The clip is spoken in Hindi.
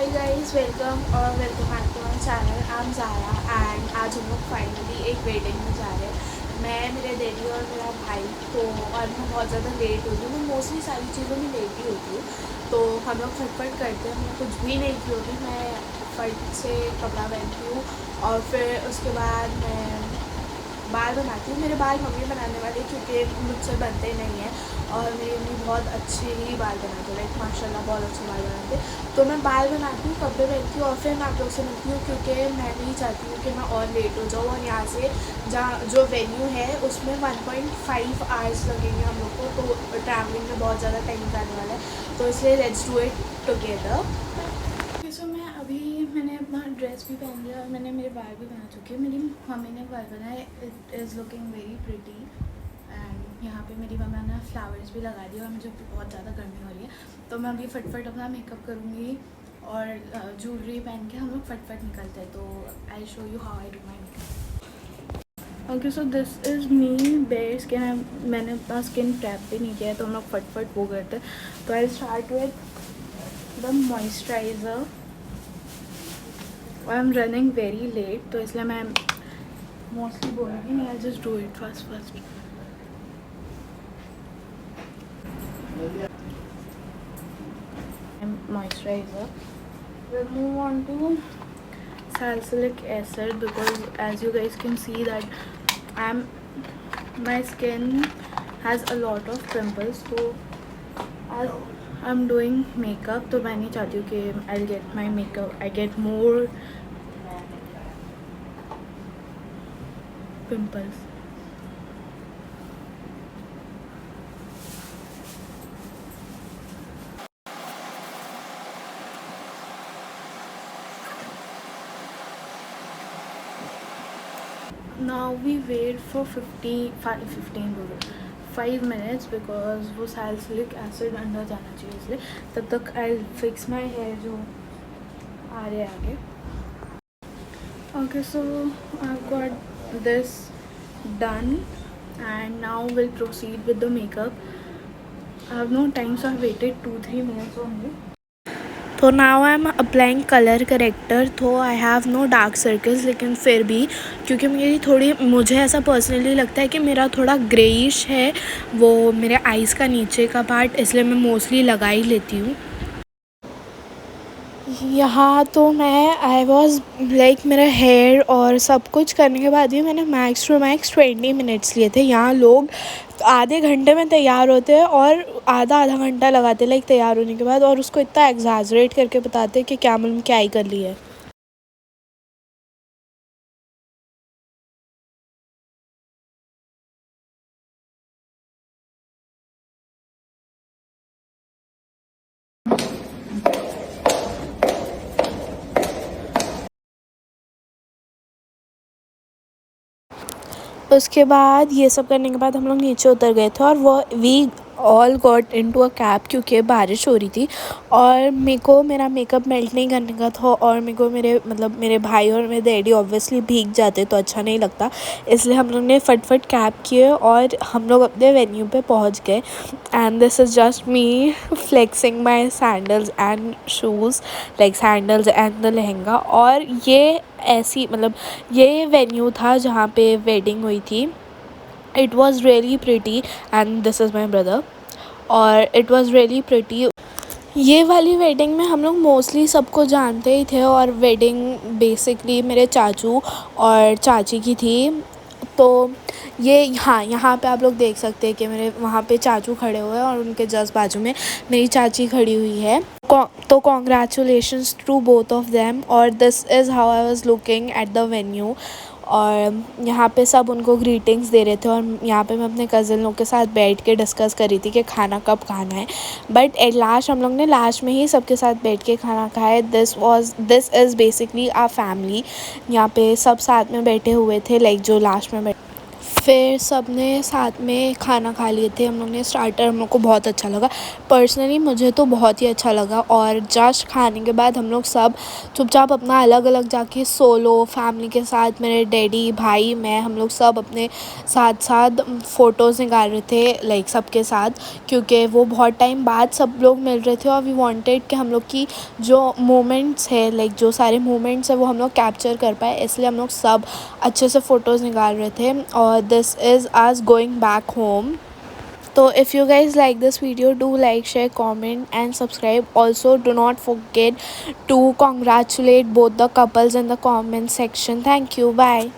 Hi guys, welcome back to my channel. I am Zara and आज हम लोग फाइनली एक वेडिंग में जा रहे हैं। मैं, मेरे डैडी और मेरा भाई। तो और मैं बहुत ज़्यादा लेट हो गई। मैं मोस्टली सारी चीज़ों में लेट ही होती हूँ। तो हम लोग फटफट करते हैं। मैं कुछ भी नहीं की होती। मैं फट से कपड़ा पहनती हूँ और फिर उसके बाद मैं बाल बनाती हूँ। मेरे बाल मम्मी बनाने वाली, क्योंकि मुझसे बनते नहीं हैं। और मेरी मम्मी बहुत अच्छे ही बाल बनाते, लाइक माशाल्लाह बहुत अच्छे बाल बनाते। तो मैं बाल बनाती हूँ, कपड़े पहनती हूँ और फिर मैं आप लोग से मिलती हूँ, क्योंकि मैं नहीं चाहती हूँ कि मैं और लेट हो जाऊँ। और यहाँ से जहाँ जो वेन्यू है उसमें 1.5 आवर्स लगेंगे हम लोग को। तो ट्रैवलिंग में बहुत ज़्यादा टाइम जाने वाला है। तो इसलिए लेट्स डू इट टुगेदर। सो मैं अभी मैंने अपना ड्रेस भी पहन लिया और मैंने मेरे बाल भी बना चुके हैं। मेरी मम्मी ने बाल बनाए। It is looking very pretty. And यहाँ पे मेरी मम्मा ने फ्लावर्स भी लगा दिए और मुझे बहुत ज़्यादा गर्मी हो रही है। तो मैं अभी फटफट अपना मेकअप करूँगी और ज्वेलरी पहन के हम लोग फटफट निकलते हैं। तो I show you how I do my makeup. Okay, so this is me bare skin. मैंने अपना स्किन प्रैप भी नहीं किया है, तो हम लोग फटफट वो करते हैं। तो I start with the moisturiser. I am running very late, तो इसलिए मैं मोस्टली बोलूँगी नहीं, I just do it first. Moisturizer. We'll move on to salicylic acid, because as you guys can see that my skin has a lot of pimples. So as I'm doing makeup, तो मैं नहीं चाहती हूँ कि I'll get my makeup, I get more pimples. Now we wait for 5 minutes, because वो सैलिसिलिक एसिड अंदर जाना चाहिए, इसलिए तब तक आई फिक्स माई हेयर जो आ रहे आगे. Okay, so I've got this done and now we'll proceed with the makeup. I have no time, so I waited 2-3 minutes only. तो now I am applying colour corrector. तो I have no dark circles, लेकिन फिर भी क्योंकि मुझे ऐसा पर्सनली लगता है कि मेरा थोड़ा ग्रेइश है वो मेरे आइज़ का नीचे का पार्ट, इसलिए मैं मोस्टली लगा ही लेती हूँ. यहाँ तो मैं आई वॉज लाइक मेरा हेयर और सब कुछ करने के बाद भी मैंने मैक्स टू मैक्स 20 मिनट्स लिए थे. यहाँ लोग आधे घंटे में तैयार होते हैं और आधा घंटा लगाते लाइक तैयार होने के बाद, और उसको इतना एग्जैजरेट करके बताते हैं कि क्या मालूम क्या ही कर ली है. उसके बाद ये सब करने के बाद हम लोग नीचे उतर गए थे और वो we all got into a cab, क्योंकि बारिश हो रही थी और मेरा मेकअप मेल्ट नहीं करने का था. और मेरे भाई और मेरे डैडी ऑब्वियसली भीग जाते तो अच्छा नहीं लगता, इसलिए हम लोग ने फटफट कैब किए और हम लोग अपने वेन्यू पे पहुंच गए. And this is just me flexing my sandals and shoes, like sandals and the lehenga. और ये वेन्यू था जहाँ पे वेडिंग हुई थी. It was really pretty and this is my brother. और इट वॉज़ रियली प्रिटी. ये वाली वेडिंग में हम लोग मोस्टली सबको जानते ही थे, और वेडिंग बेसिकली मेरे चाचू और चाची की थी. तो यहाँ पे आप लोग देख सकते हैं कि मेरे वहाँ पे चाचू खड़े हुए हैं और उनके जस्ट बाजू में मेरी चाची खड़ी हुई है. तो congratulations to both of them. और this is how I was looking at the venue. और यहाँ पे सब उनको ग्रीटिंग्स दे रहे थे और यहाँ पे मैं अपने कज़न लोग के साथ बैठ के डिस्कस कर रही थी कि खाना कब खाना है. बट एट लास्ट हम लोग ने लास्ट में ही सबके साथ बैठ के खाना खाया. This is basically our family. यहाँ पे सब साथ में बैठे हुए थे, लाइक जो लास्ट में फिर सब ने साथ में खाना खा लिए थे हम लोग ने स्टार्टर, हम लोग को बहुत अच्छा लगा। पर्सनली मुझे तो बहुत ही अच्छा लगा। और जस्ट खाने के बाद हम लोग सब चुपचाप अपना अलग अलग जाके सोलो फैमिली के साथ, मेरे डैडी, भाई, मैं, हम लोग सब अपने साथ साथ फ़ोटोज़ निकाल रहे थे लाइक सबके साथ, क्योंकि वो बहुत टाइम बाद सब लोग मिल रहे थे और वी वांटेड कि हम लोग की जो मोमेंट्स है लाइक जो सारे मोमेंट्स है वो हम लोग कैप्चर कर पाए, इसलिए हम लोग सब अच्छे से फ़ोटोज़ निकाल रहे थे। और this is us going back home. So if you guys like this video, do like, share, comment and subscribe. Also do not forget to congratulate both the couples in the comment section. Thank you. Bye.